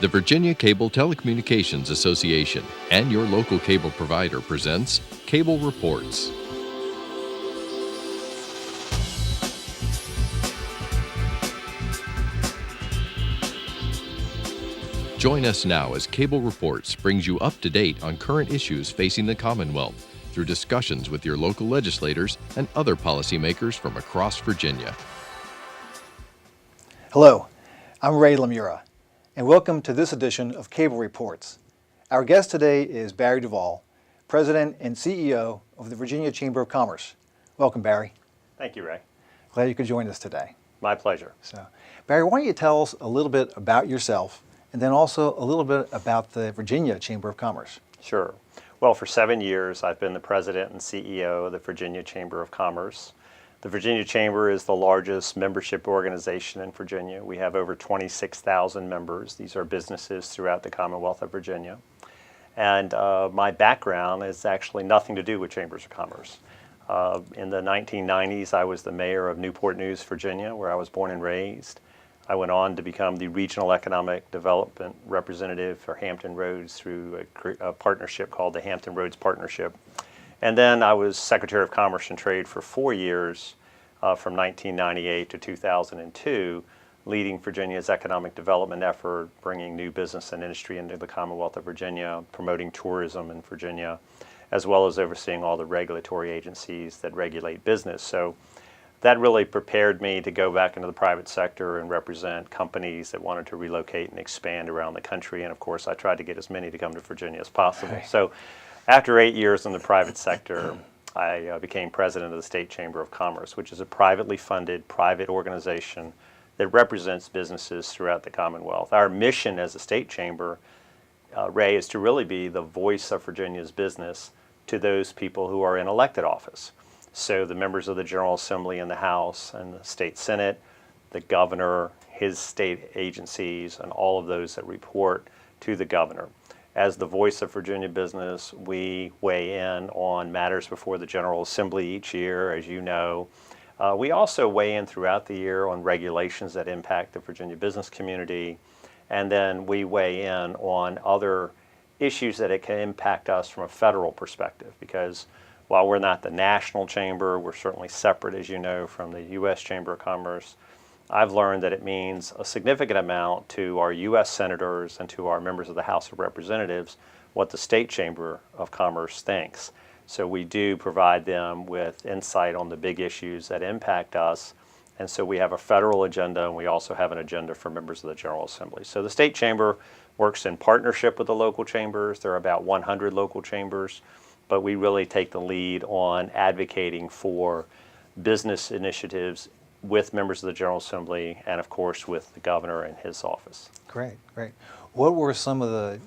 The Virginia Cable Telecommunications Association and your local cable provider presents Cable Reports. Join us now as Cable Reports brings you up to date on current issues facing the Commonwealth through discussions with your local legislators and other policymakers from across Virginia. Hello, I'm Ray Lemura, and welcome to this edition of Cable Reports. Our guest today is Barry Duvall, President and CEO of the Virginia Chamber of Commerce. Welcome, Barry. Thank you, Ray. Glad you could join us today. My pleasure. So, Barry, why don't you tell us a little bit about yourself and then also a little bit about the Virginia Chamber of Commerce? Sure. Well, for 7 years, I've been the President and CEO of the Virginia Chamber of Commerce. The Virginia Chamber is the largest membership organization in Virginia. We have over 26,000 members. These are businesses throughout the Commonwealth of Virginia. And my background is actually nothing to do with Chambers of Commerce. In the 1990s, I was the mayor of Newport News, Virginia, where I was born and raised. I went on to become the Regional Economic Development Representative for Hampton Roads through a partnership called the Hampton Roads Partnership. And then I was Secretary of Commerce and Trade for 4 years, from 1998 to 2002, leading Virginia's economic development effort, bringing new business and industry into the Commonwealth of Virginia, promoting tourism in Virginia, as well as overseeing all the regulatory agencies that regulate business. So that really prepared me to go back into the private sector and represent companies that wanted to relocate and expand around the country. And of course, I tried to get as many to come to Virginia as possible. Right. So after 8 years in the private sector, I became president of the State Chamber of Commerce, which is a privately funded private organization that represents businesses throughout the Commonwealth. Our mission as a state chamber, Ray, is to really be the voice of Virginia's business to those people who are in elected office. So the members of the General Assembly and the House and the State Senate, the governor, his state agencies, and all of those that report to the governor. As the voice of Virginia business, we weigh in on matters before the General Assembly each year, as you know. We also weigh in throughout the year on regulations that impact the Virginia business community. And then we weigh in on other issues that it can impact us from a federal perspective, because while we're not the national chamber, we're certainly separate, as you know, from the U.S. Chamber of Commerce. I've learned that it means a significant amount to our U.S. senators and to our members of the House of Representatives what the State Chamber of Commerce thinks. So we do provide them with insight on the big issues that impact us. And so we have a federal agenda, and we also have an agenda for members of the General Assembly. So the State Chamber works in partnership with the local chambers. There are about 100 local chambers. But we really take the lead on advocating for business initiatives with members of the General Assembly and, of course, with the governor and his office. Great, great. What were some of the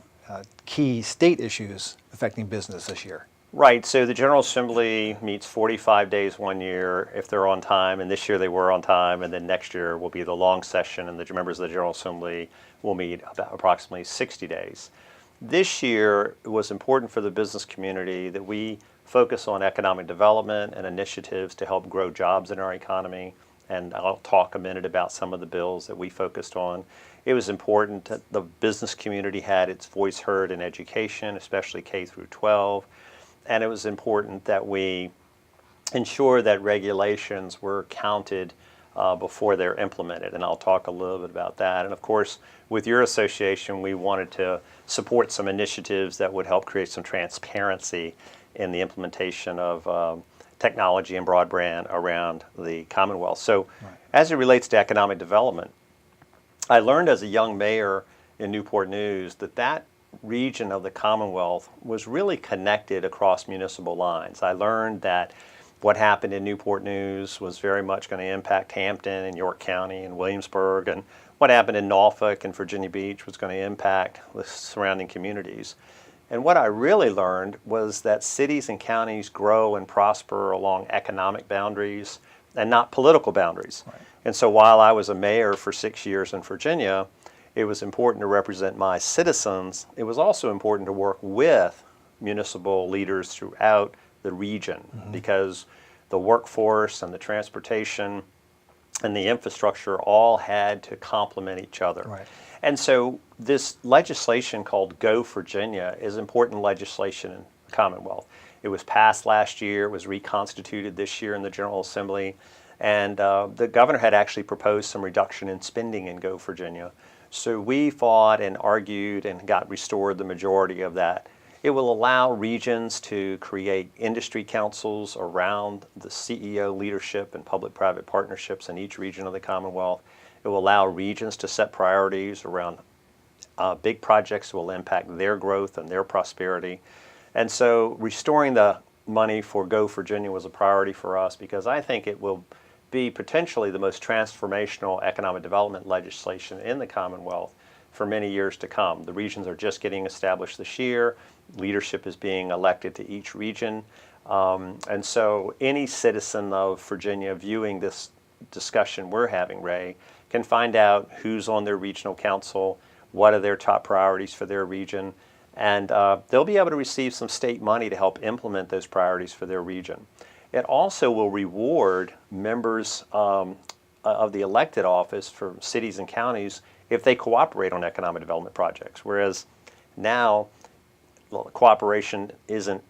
key state issues affecting business this year? Right, so the General Assembly meets 45 days 1 year if they're on time, and this year they were on time, and then next year will be the long session, and the members of the General Assembly will meet about approximately 60 days. This year, it was important for the business community that we focus on economic development and initiatives to help grow jobs in our economy. And I'll talk a minute about some of the bills that we focused on. It was important that the business community had its voice heard in education, especially K through 12. And it was important that we ensure that regulations were counted before they're implemented, and I'll talk a little bit about that. And of course, with your association, we wanted to support some initiatives that would help create some transparency in the implementation of technology and broadband around the Commonwealth. So as it relates to economic development, I learned as a young mayor in Newport News that region of the Commonwealth was really connected across municipal lines. I learned that what happened in Newport News was very much going to impact Hampton and York County and Williamsburg, and what happened in Norfolk and Virginia Beach was going to impact the surrounding communities. And what I really learned was that cities and counties grow and prosper along economic boundaries and not political boundaries. Right. And so while I was a mayor for 6 years in Virginia, it was important to represent my citizens. It was also important to work with municipal leaders throughout the region, because the workforce and the transportation and the infrastructure all had to complement each other. Right. And so this legislation called Go Virginia is important legislation in the Commonwealth. It was passed last year, it was reconstituted this year in the General Assembly, and the governor had actually proposed some reduction in spending in Go Virginia. So we fought and argued and got restored the majority of that. It will allow regions to create industry councils around the CEO leadership and public-private partnerships in each region of the Commonwealth. It will allow regions to set priorities around big projects that will impact their growth and their prosperity. And so restoring the money for Go Virginia was a priority for us because I think it will be potentially the most transformational economic development legislation in the Commonwealth for many years to come. The regions are just getting established this year. Leadership is being elected to each region. And so any citizen of Virginia viewing this discussion we're having, Ray, can find out who's on their regional council, what are their top priorities for their region, and they'll be able to receive some state money to help implement those priorities for their region. It also will reward members of the elected office for cities and counties if they cooperate on economic development projects, whereas now cooperation isn't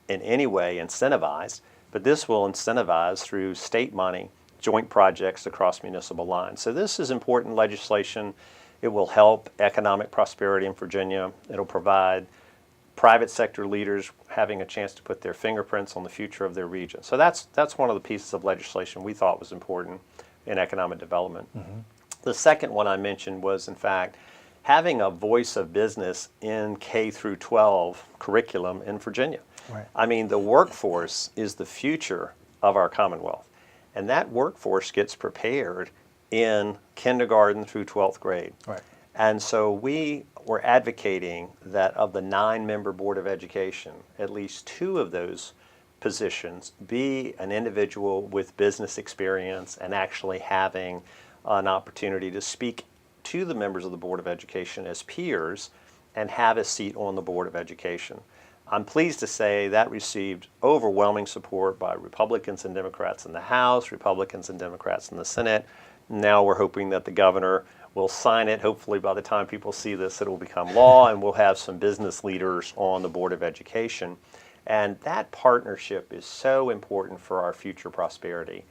in any way incentivized, but this will incentivize through state money joint projects across municipal lines. So this is important legislation. It will help economic prosperity in Virginia. It'll provide private sector leaders having a chance to put their fingerprints on the future of their region. So that's one of the pieces of legislation we thought was important in economic development. Mm-hmm. The second one I mentioned was, in fact, having a voice of business in K through 12 curriculum in Virginia. Right. I mean, the workforce is the future of our Commonwealth, and that workforce gets prepared in kindergarten through 12th grade. Right. And so we were advocating that of the 9-member Board of Education, at least 2 of those positions be an individual with business experience and actually having an opportunity to speak to the members of the Board of Education as peers and have a seat on the Board of Education. I'm pleased to say that received overwhelming support by Republicans and Democrats in the House, Republicans and Democrats in the Senate. Now we're hoping that the governor will sign it. Hopefully by the time people see this, it will become law and we'll have some business leaders on the Board of Education. And that partnership is so important for our future prosperity.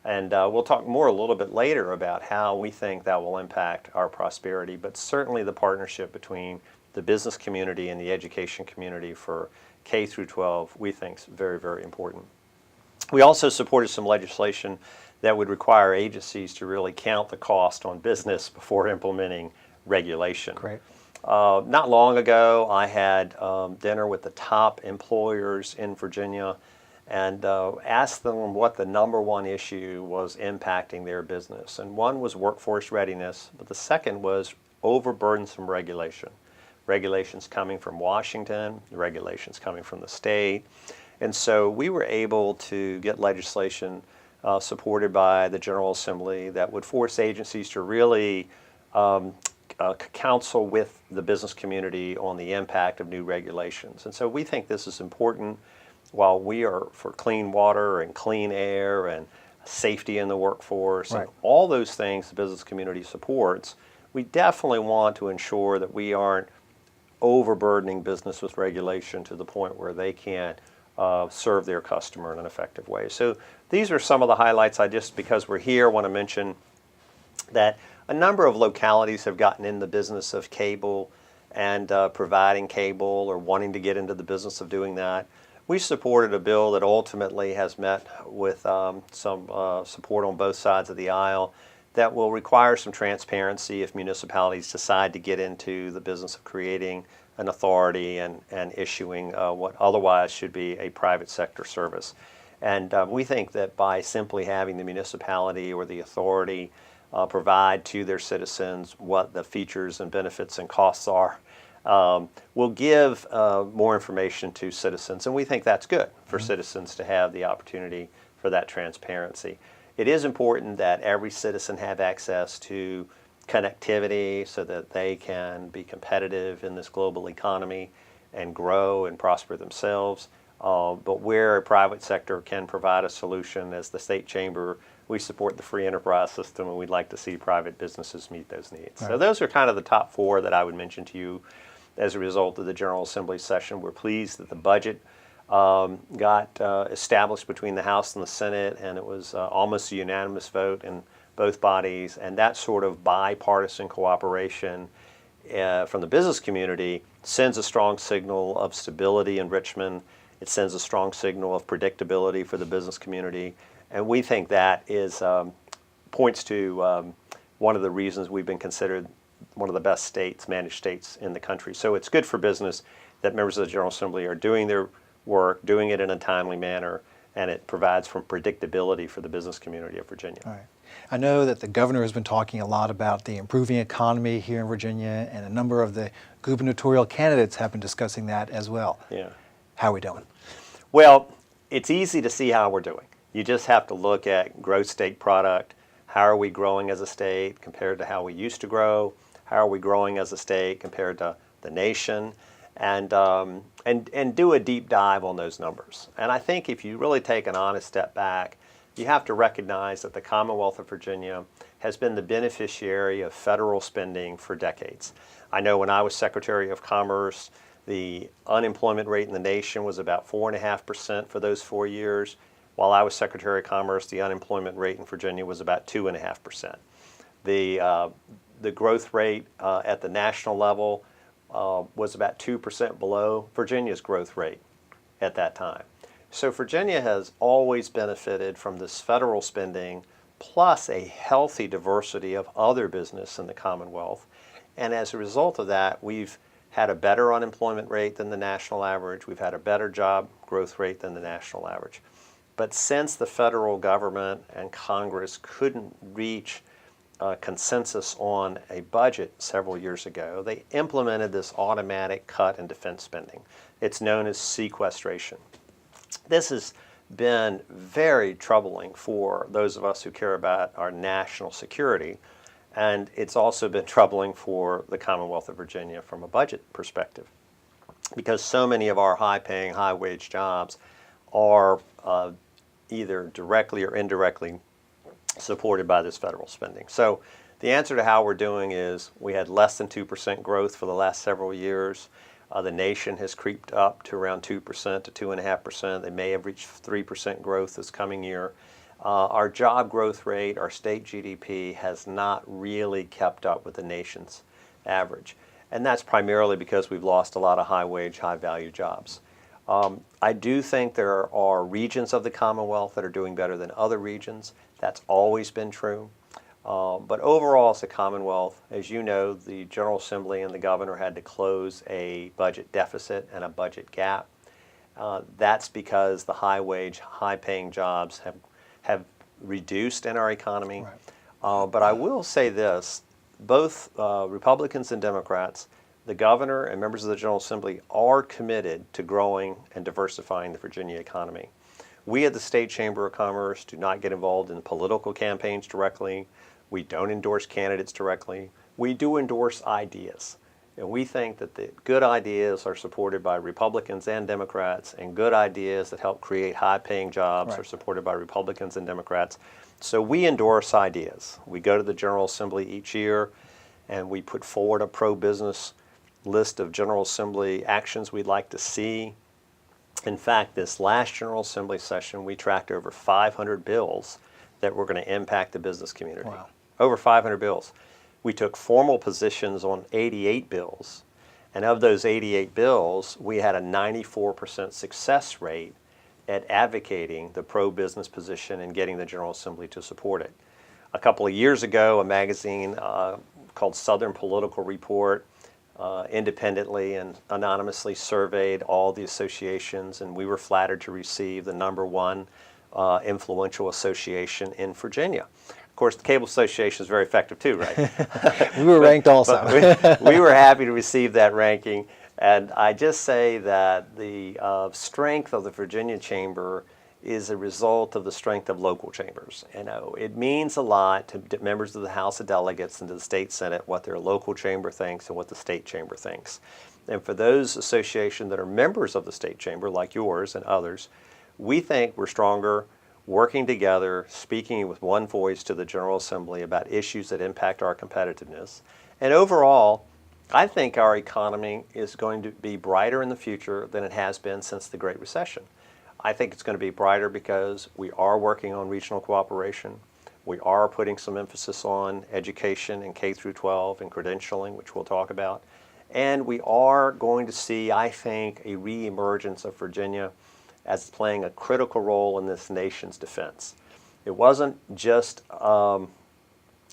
And we'll talk more a little bit later about how we think that will impact our prosperity, but certainly the partnership between the business community and the education community for K through 12 we think is very, very important. We also supported some legislation that would require agencies to really count the cost on business before implementing regulation. Great. Not long ago, I had dinner with the top employers in Virginia and asked them what the number one issue was impacting their business. And one was workforce readiness, but the second was overburdensome regulation. Regulations coming from Washington, regulations coming from the state. And so we were able to get legislation supported by the General Assembly that would force agencies to really counsel with the business community on the impact of new regulations. And so we think this is important. While we are for clean water and clean air and safety in the workforce, right, and all those things the business community supports, we definitely want to ensure that we aren't overburdening business with regulation to the point where they can't serve their customer in an effective way. So these are some of the highlights. I just, because we're here, want to mention that a number of localities have gotten in the business of cable and providing cable or wanting to get into the business of doing that. We supported a bill that ultimately has met with some support on both sides of the aisle that will require some transparency if municipalities decide to get into the business of creating an authority and issuing what otherwise should be a private sector service. And we think that by simply having the municipality or the authority provide to their citizens what the features and benefits and costs are, will give more information to citizens, and we think that's good for citizens to have the opportunity for that transparency. It is important that every citizen have access to connectivity so that they can be competitive in this global economy and grow and prosper themselves. But where a private sector can provide a solution, as the State Chamber we support the free enterprise system, and we'd like to see private businesses meet those needs. Right. So those are kind of the top four that I would mention to you as a result of the General Assembly session. We're pleased that the budget got established between the House and the Senate, and it was almost a unanimous vote in both bodies. And that sort of bipartisan cooperation from the business community sends a strong signal of stability in Richmond. It sends a strong signal of predictability for the business community. And we think that is points to one of the reasons we've been considered one of the best states, managed states in the country. So it's good for business that members of the General Assembly are doing their work, doing it in a timely manner, and it provides for predictability for the business community of Virginia. All right. I know that the governor has been talking a lot about the improving economy here in Virginia, and a number of the gubernatorial candidates have been discussing that as well. Yeah. How are we doing? Well, it's easy to see how we're doing. You just have to look at gross state product. How are we growing as a state compared to how we used to grow? How are we growing as a state compared to the nation? And do a deep dive on those numbers. And I think if you really take an honest step back, you have to recognize that the Commonwealth of Virginia has been the beneficiary of federal spending for decades. I know when I was Secretary of Commerce, the unemployment rate in the nation was about 4.5% for those 4 years. While I was Secretary of Commerce, the unemployment rate in Virginia was about 2.5%. The growth rate at the national level was about 2% below Virginia's growth rate at that time. So Virginia has always benefited from this federal spending plus a healthy diversity of other business in the Commonwealth. And as a result of that, we've had a better unemployment rate than the national average. We've had a better job growth rate than the national average. But since the federal government and Congress couldn't reach consensus on a budget several years ago, they implemented this automatic cut in defense spending. It's known as sequestration. This has been very troubling for those of us who care about our national security, and it's also been troubling for the Commonwealth of Virginia from a budget perspective, because so many of our high-paying, high-wage jobs are either directly or indirectly supported by this federal spending. So the answer to how we're doing is we had less than 2% growth for the last several years. The nation has creeped up to around 2% to 2.5%. They may have reached 3% growth this coming year. Our job growth rate, our state GDP, has not really kept up with the nation's average. And that's primarily because we've lost a lot of high-wage, high-value jobs. I do think there are regions of the Commonwealth that are doing better than other regions. That's always been true. But overall, as a Commonwealth, as you know, the General Assembly and the governor had to close a budget deficit and a budget gap. That's because the high-wage, high-paying jobs have reduced in our economy. Right. But I will say this, both Republicans and Democrats, the governor and members of the General Assembly are committed to growing and diversifying the Virginia economy. We at the State Chamber of Commerce do not get involved in political campaigns directly. We don't endorse candidates directly. We do endorse ideas. And we think that the good ideas are supported by Republicans and Democrats, and good ideas that help create high-paying jobs Right. are supported by Republicans and Democrats. So we endorse ideas. We go to the General Assembly each year, and we put forward a pro-business list of General Assembly actions we'd like to see. In fact, this last General Assembly session, we tracked over 500 bills that were going to impact the business community. Wow. Over 500 bills. We took formal positions on 88 bills, and of those 88 bills, we had a 94% success rate at advocating the pro-business position and getting the General Assembly to support it. A couple of years ago, a magazine called Southern Political Report independently and anonymously surveyed all the associations, and we were flattered to receive the #1 influential association in Virginia. Of course, the Cable Association is very effective too, right? We were ranked also. we were happy to receive that ranking, and I just say that the strength of the Virginia Chamber is a result of the strength of local chambers. You know, it means a lot to members of the House of Delegates and to the State Senate what their local chamber thinks and what the State Chamber thinks. And for those associations that are members of the State Chamber, like yours and others, we think we're stronger, working together, speaking with one voice to the General Assembly about issues that impact our competitiveness. And overall, I think our economy is going to be brighter in the future than it has been since the Great Recession. I think it's going to be brighter because we are working on regional cooperation. We are putting some emphasis on education in K through 12 and credentialing, which we'll talk about. And we are going to see, I think, a reemergence of Virginia as playing a critical role in this nation's defense. It wasn't just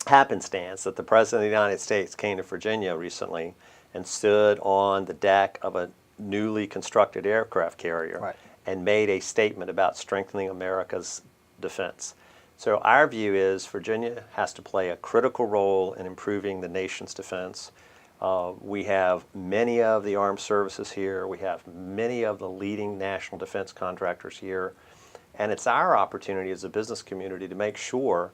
happenstance that the President of the United States came to Virginia recently and stood on the deck of a newly constructed aircraft carrier and made a statement about strengthening America's defense. So our view is Virginia has to play a critical role in improving the nation's defense. We have many of the armed services here. We have many of the leading national defense contractors here. And it's our opportunity as a business community to make sure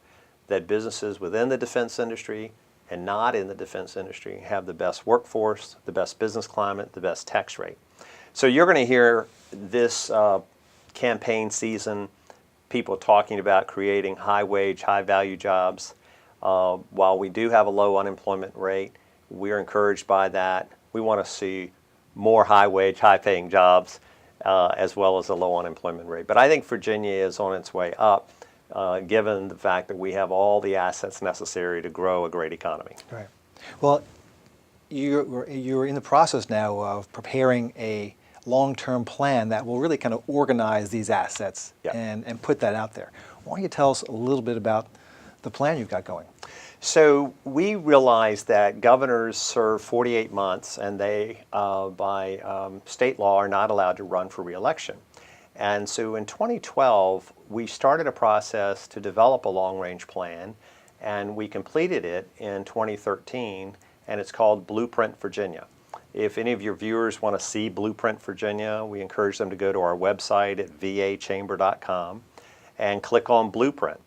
that businesses within the defense industry and not in the defense industry have the best workforce, the best business climate, the best tax rate. So you're going to hear this campaign season people talking about creating high-wage, high-value jobs. While we do have a low unemployment rate, we're encouraged by that. We want to see more high-wage, high-paying jobs as well as a low unemployment rate. But I think Virginia is on its way up, given the fact that we have all the assets necessary to grow a great economy. Right. Well, you're in the process now of preparing a long-term plan that will really kind of organize these assets and put that out there. Why don't you tell us a little bit about the plan you've got going? So we realized that governors serve 48 months and they, by state law, are not allowed to run for re-election. And so in 2012, we started a process to develop a long-range plan, and we completed it in 2013, and it's called Blueprint Virginia. If any of your viewers want to see Blueprint Virginia, we encourage them to go to our website at vachamber.com and click on Blueprint.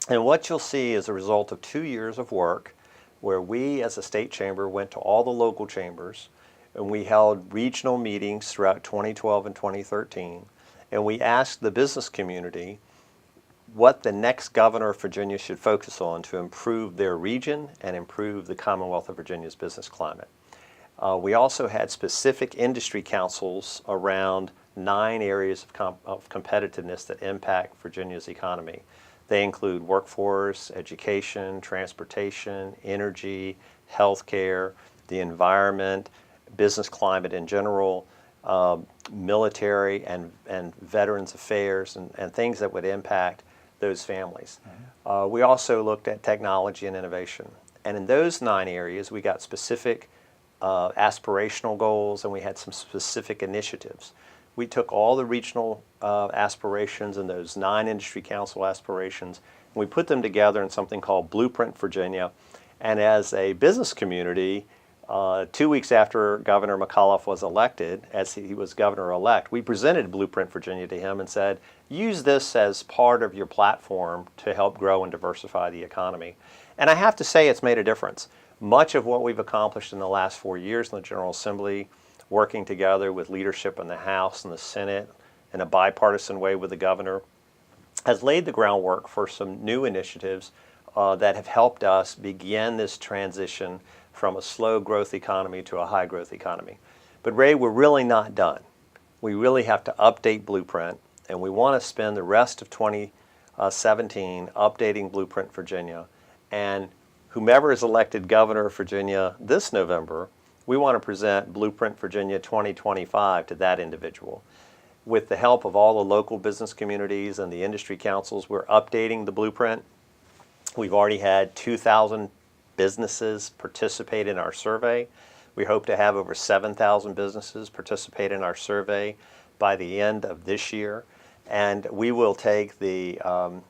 And what you'll see is a result of 2 years of work where we as a state chamber went to all the local chambers and we held regional meetings throughout 2012 and 2013, and we asked the business community what the next governor of Virginia should focus on to improve their region and improve the Commonwealth of Virginia's business climate. We also had specific industry councils around 9 areas of competitiveness that impact Virginia's economy. They include workforce, education, transportation, energy, healthcare, the environment, business climate in general, military and veterans affairs, and things that would impact those families. We also looked at technology and innovation. And in those 9 areas, we got specific aspirational goals, and we had some specific initiatives. We took all the regional aspirations and those 9 industry council aspirations, and we put them together in something called Blueprint Virginia. And as a business community, 2 weeks after Governor McAuliffe was elected, as he was governor-elect, we presented Blueprint Virginia to him and said, use this as part of your platform to help grow and diversify the economy. And I have to say it's made a difference. Much of what we've accomplished in the last 4 years in the General Assembly, working together with leadership in the House and the Senate in a bipartisan way with the governor, has laid the groundwork for some new initiatives that have helped us begin this transition from a slow growth economy to a high growth economy. But Ray, we're really not done. We really have to update Blueprint, and we want to spend the rest of 2017 updating Blueprint Virginia. And whomever is elected governor of Virginia this November, we want to present Blueprint Virginia 2025 to that individual. With the help of all the local business communities and the industry councils, we're updating the blueprint. We've already had 2,000 businesses participate in our survey. We hope to have over 7,000 businesses participate in our survey by the end of this year. And we will take the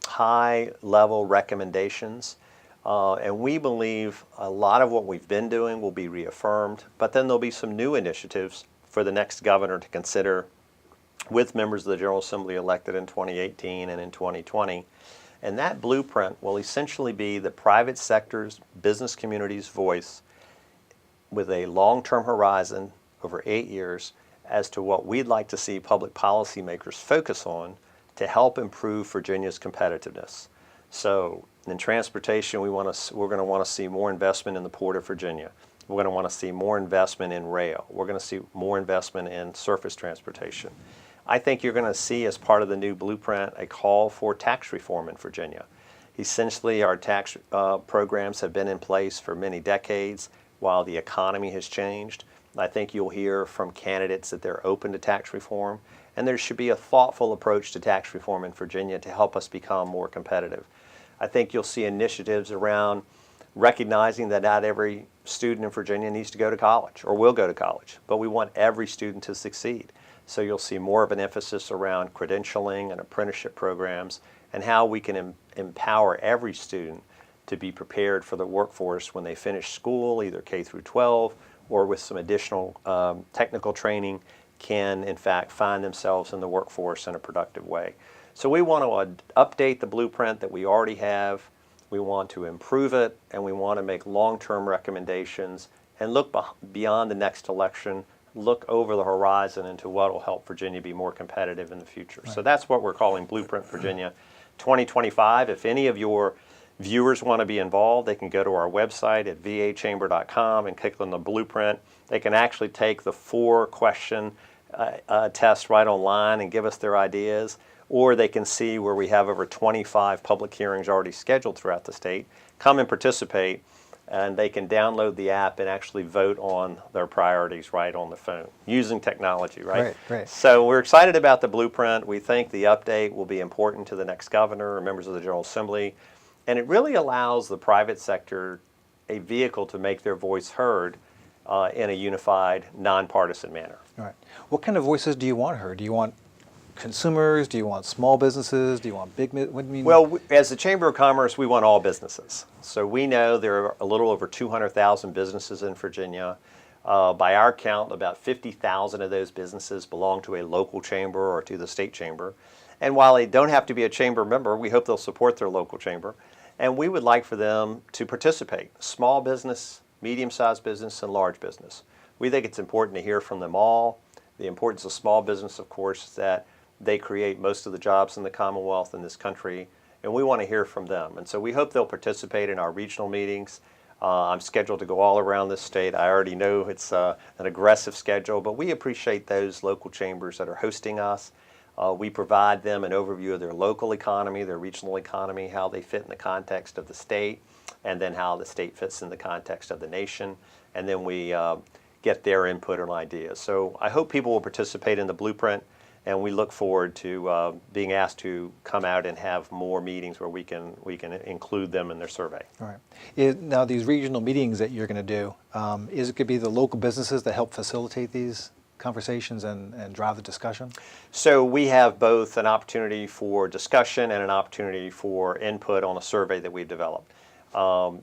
high-level recommendations, and we believe a lot of what we've been doing will be reaffirmed, but then there'll be some new initiatives for the next governor to consider with members of the General Assembly elected in 2018 and in 2020. And that blueprint will essentially be the private sector's business community's voice with a long-term horizon over 8 years as to what we'd like to see public policymakers focus on to help improve Virginia's competitiveness. So in transportation, we're going to want to see more investment in the Port of Virginia. We're going to want to see more investment in rail. We're going to see more investment in surface transportation. I think you're going to see, as part of the new blueprint, a call for tax reform in Virginia. Essentially, our tax programs have been in place for many decades while the economy has changed. I think you'll hear from candidates that they're open to tax reform, and there should be a thoughtful approach to tax reform in Virginia to help us become more competitive. I think you'll see initiatives around recognizing that not every student in Virginia needs to go to college or will go to college, but we want every student to succeed. So you'll see more of an emphasis around credentialing and apprenticeship programs and how we can empower every student to be prepared for the workforce when they finish school, either K through 12 or with some additional technical training, can in fact find themselves in the workforce in a productive way. So we want to update the blueprint that we already have. We want to improve it, and we want to make long-term recommendations and look beyond the next election, look over the horizon into what will help Virginia be more competitive in the future. Right. So that's what we're calling Blueprint Virginia 2025. If any of your viewers want to be involved, they can go to our website at vachamber.com and click on the blueprint. They can actually take the 4-question test right online and give us their ideas, or they can see where we have over 25 public hearings already scheduled throughout the state. Come and participate, and they can download the app and actually vote on their priorities right on the phone using technology, right? Right. So we're excited about the blueprint. We think the update will be important to the next governor or members of the General Assembly, and it really allows the private sector a vehicle to make their voice heard in a unified, nonpartisan manner. All right. What kind of voices do you want heard? Do you want consumers? Do you want small businesses? Do you want big? What do you mean? Well, as the Chamber of Commerce, we want all businesses. So we know there are a little over 200,000 businesses in Virginia. By our count, about 50,000 of those businesses belong to a local chamber or to the state chamber. And while they don't have to be a chamber member, we hope they'll support their local chamber. And we would like for them to participate. Small business, medium-sized business, and large business. We think it's important to hear from them all. The importance of small business, of course, is that they create most of the jobs in the Commonwealth in this country, and we want to hear from them. And so we hope they'll participate in our regional meetings. I'm scheduled to go all around this state. I already know it's an aggressive schedule, but we appreciate those local chambers that are hosting us. We provide them an overview of their local economy, their regional economy, how they fit in the context of the state, and then how the state fits in the context of the nation. And then we get their input and ideas. So I hope people will participate in the blueprint, and we look forward to being asked to come out and have more meetings where we can include them in their survey. All right. Now, these regional meetings that you're going to do, is it could be the local businesses that help facilitate these conversations and drive the discussion? So we have both an opportunity for discussion and an opportunity for input on a survey that we've developed.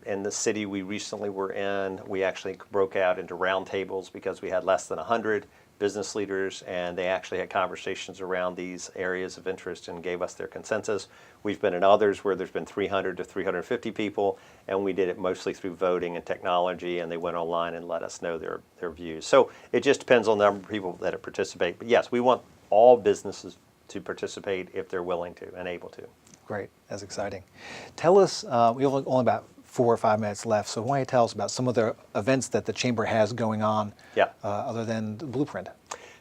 In the city we recently were in, we actually broke out into roundtables because we had less than 100 business leaders, and they actually had conversations around these areas of interest and gave us their consensus. We've been in others where there's been 300 to 350 people, and we did it mostly through voting and technology, and they went online and let us know their views. So it just depends on the number of people that participate. But yes, we want all businesses to participate if they're willing to and able to. Great, that's exciting. Tell us, we have only about 4 or 5 minutes left, so why don't you tell us about some of the events that the Chamber has going on other than the blueprint?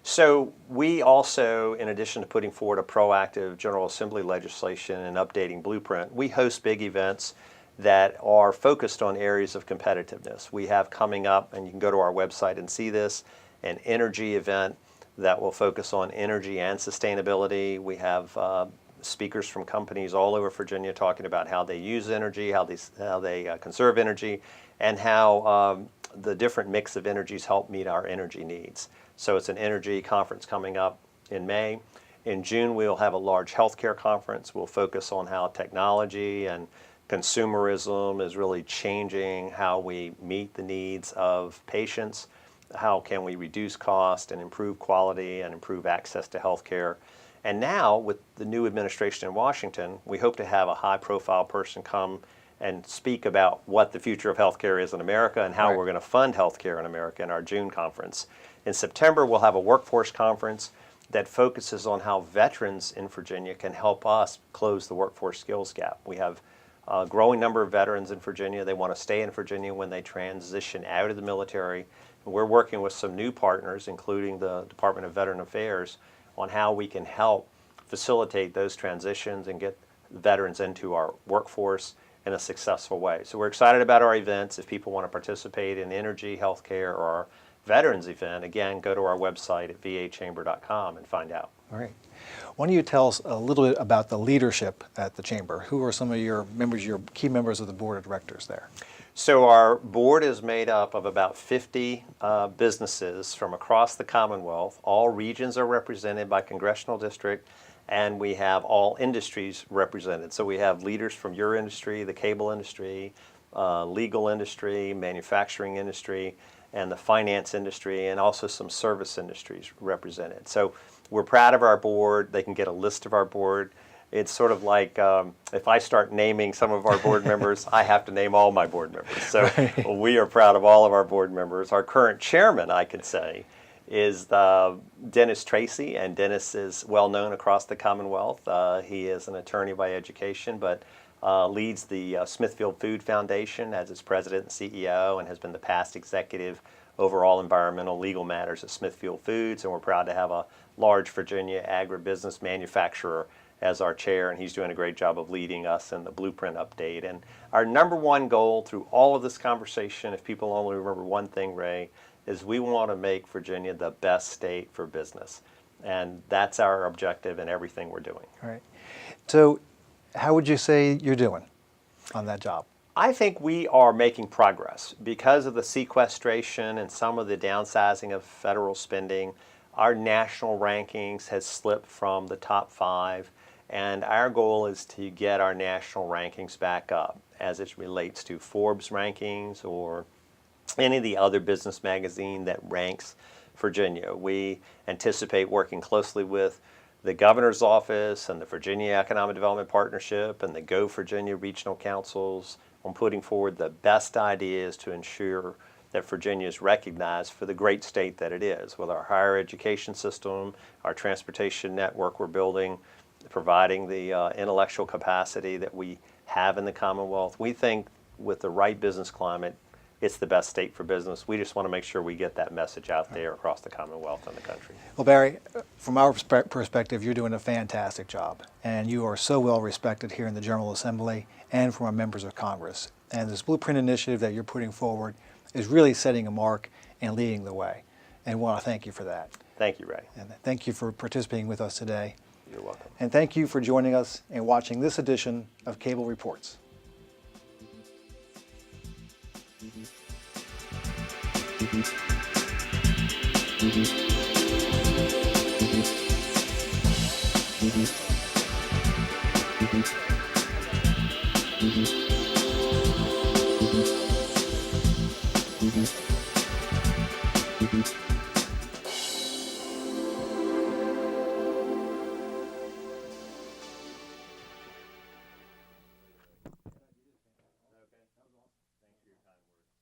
So we also, in addition to putting forward a proactive General Assembly legislation and updating blueprint, we host big events that are focused on areas of competitiveness. We have coming up, and you can go to our website and see this, an energy event that will focus on energy and sustainability. We have speakers from companies all over Virginia talking about how they use energy, how they conserve energy, and how the different mix of energies help meet our energy needs. So it's an energy conference coming up in May. In June, we'll have a large healthcare conference. We'll focus on how technology and consumerism is really changing how we meet the needs of patients. How can we reduce cost and improve quality and improve access to healthcare? And now, with the new administration in Washington, we hope to have a high-profile person come and speak about what the future of healthcare is in America and how we're going to fund healthcare in America in our June conference. In September, we'll have a workforce conference that focuses on how veterans in Virginia can help us close the workforce skills gap. We have a growing number of veterans in Virginia. They want to stay in Virginia when they transition out of the military. And we're working with some new partners, including the Department of Veteran Affairs, on how we can help facilitate those transitions and get veterans into our workforce in a successful way. So we're excited about our events. If people want to participate in energy, healthcare, or our veterans event, again, go to our website at vachamber.com and find out. All right. Why don't you tell us a little bit about the leadership at the Chamber? Who are some of your members, your key members of the board of directors there? So our board is made up of about 50 businesses from across the Commonwealth. All regions are represented by congressional district, and we have all industries represented. So we have leaders from your industry, the cable industry, legal industry, manufacturing industry, and the finance industry, and also some service industries represented. So we're proud of our board. They can get a list of our board. It's sort of like if I start naming some of our board members, I have to name all my board members. So we are proud of all of our board members. Our current chairman, I could say, is Dennis Tracy, and Dennis is well known across the Commonwealth. He is an attorney by education, but leads the Smithfield Food Foundation as its president and CEO, and has been the past executive over all environmental legal matters at Smithfield Foods. And we're proud to have a large Virginia agribusiness manufacturer as our chair, and he's doing a great job of leading us in the blueprint update. And our number one goal through all of this conversation, if people only remember one thing, Ray, is we want to make Virginia the best state for business. And that's our objective in everything we're doing. All right. So how would you say you're doing on that job? I think we are making progress. Because of the sequestration and some of the downsizing of federal spending, our national rankings has slipped from the top 5. And our goal is to get our national rankings back up as it relates to Forbes rankings or any of the other business magazine that ranks Virginia. We anticipate working closely with the governor's office and the Virginia Economic Development Partnership and the Go Virginia regional councils on putting forward the best ideas to ensure that Virginia is recognized for the great state that it is, with our higher education system, our transportation network we're building, providing the intellectual capacity that we have in the Commonwealth. We think with the right business climate, it's the best state for business. We just want to make sure we get that message out there across the Commonwealth and the country. Well, Barry, from our perspective, you're doing a fantastic job, and you are so well respected here in the General Assembly and from our members of Congress. And this blueprint initiative that you're putting forward is really setting a mark and leading the way. And we want to thank you for that. Thank you, Ray. And thank you for participating with us today. You're welcome. And thank you for joining us and watching this edition of Cable Reports. Mm-hmm.